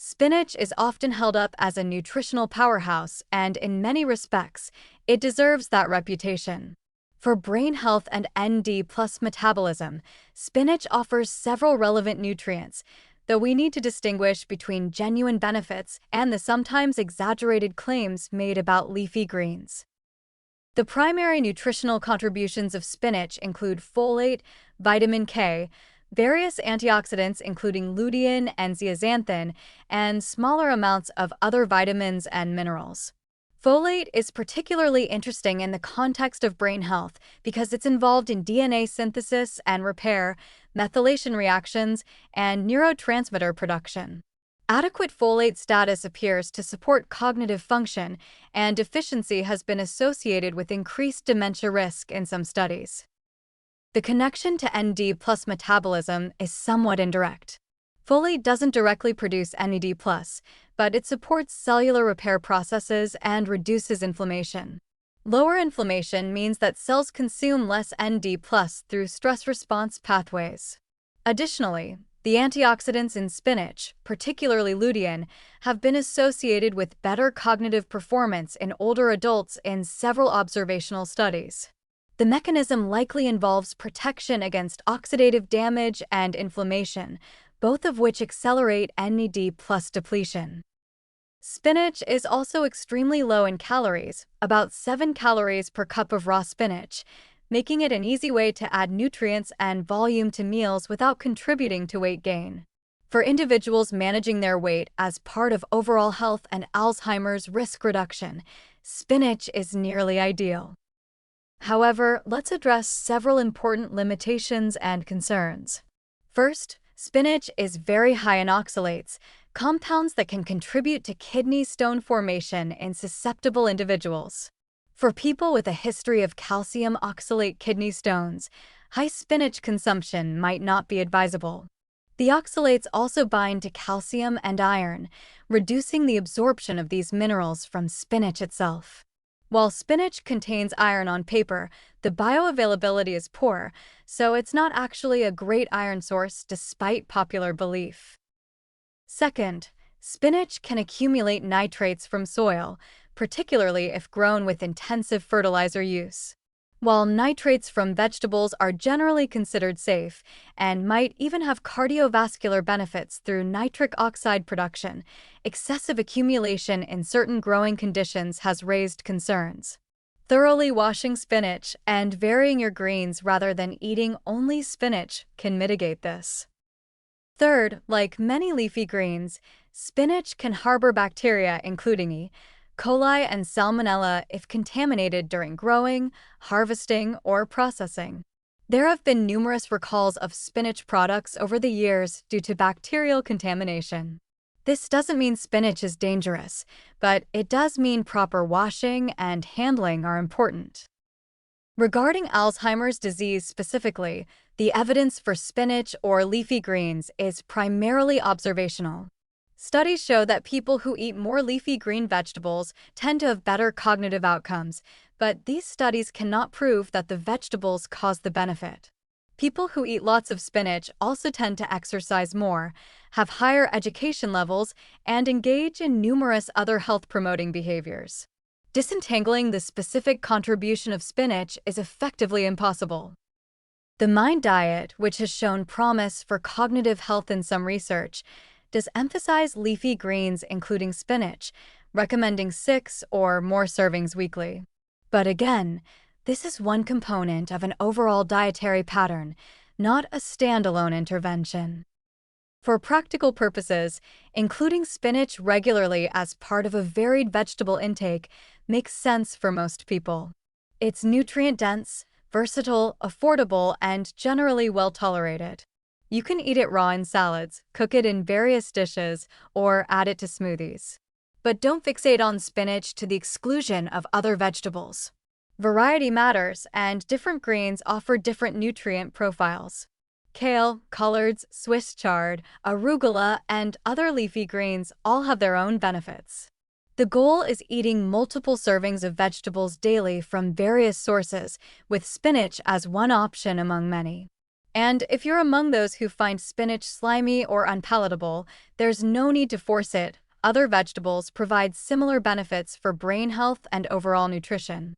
Spinach is often held up as a nutritional powerhouse, and in many respects, it deserves that reputation. For brain health and ND+ metabolism, spinach offers several relevant nutrients, though we need to distinguish between genuine benefits and the sometimes exaggerated claims made about leafy greens. The primary nutritional contributions of spinach include folate, vitamin K, various antioxidants including lutein and zeaxanthin, and smaller amounts of other vitamins and minerals. Folate is particularly interesting in the context of brain health because it's involved in DNA synthesis and repair, methylation reactions, and neurotransmitter production. Adequate folate status appears to support cognitive function, and deficiency has been associated with increased dementia risk in some studies. The connection to ND+ metabolism is somewhat indirect. Folate doesn't directly produce NAD+, but it supports cellular repair processes and reduces inflammation. Lower inflammation means that cells consume less ND+ through stress response pathways. Additionally, the antioxidants in spinach, particularly lutein, have been associated with better cognitive performance in older adults in several observational studies. The mechanism likely involves protection against oxidative damage and inflammation, both of which accelerate NAD+ depletion. Spinach is also extremely low in calories, about 7 calories per cup of raw spinach, making it an easy way to add nutrients and volume to meals without contributing to weight gain. For individuals managing their weight as part of overall health and Alzheimer's risk reduction, spinach is nearly ideal. However, let's address several important limitations and concerns. First, spinach is very high in oxalates, compounds that can contribute to kidney stone formation in susceptible individuals. For people with a history of calcium oxalate kidney stones, high spinach consumption might not be advisable. The oxalates also bind to calcium and iron, reducing the absorption of these minerals from spinach itself. While spinach contains iron on paper, the bioavailability is poor, so it's not actually a great iron source despite popular belief. Second, spinach can accumulate nitrates from soil, particularly if grown with intensive fertilizer use. While nitrates from vegetables are generally considered safe and might even have cardiovascular benefits through nitric oxide production, excessive accumulation in certain growing conditions has raised concerns. Thoroughly washing spinach and varying your greens rather than eating only spinach can mitigate this. Third, like many leafy greens, spinach can harbor bacteria including E. coli and salmonella if contaminated during growing, harvesting, or processing. There have been numerous recalls of spinach products over the years due to bacterial contamination. This doesn't mean spinach is dangerous, but it does mean proper washing and handling are important. Regarding Alzheimer's disease specifically, the evidence for spinach or leafy greens is primarily observational. Studies show that people who eat more leafy green vegetables tend to have better cognitive outcomes, but these studies cannot prove that the vegetables cause the benefit. People who eat lots of spinach also tend to exercise more, have higher education levels, and engage in numerous other health-promoting behaviors. Disentangling the specific contribution of spinach is effectively impossible. The MIND diet, which has shown promise for cognitive health in some research, does emphasize leafy greens including spinach, recommending 6 or more servings weekly. But again, this is one component of an overall dietary pattern, not a standalone intervention. For practical purposes, including spinach regularly as part of a varied vegetable intake makes sense for most people. It's nutrient-dense, versatile, affordable, and generally well-tolerated. You can eat it raw in salads, cook it in various dishes, or add it to smoothies. But don't fixate on spinach to the exclusion of other vegetables. Variety matters, and different greens offer different nutrient profiles. Kale, collards, Swiss chard, arugula, and other leafy greens all have their own benefits. The goal is eating multiple servings of vegetables daily from various sources, with spinach as one option among many. And if you're among those who find spinach slimy or unpalatable, there's no need to force it. Other vegetables provide similar benefits for brain health and overall nutrition.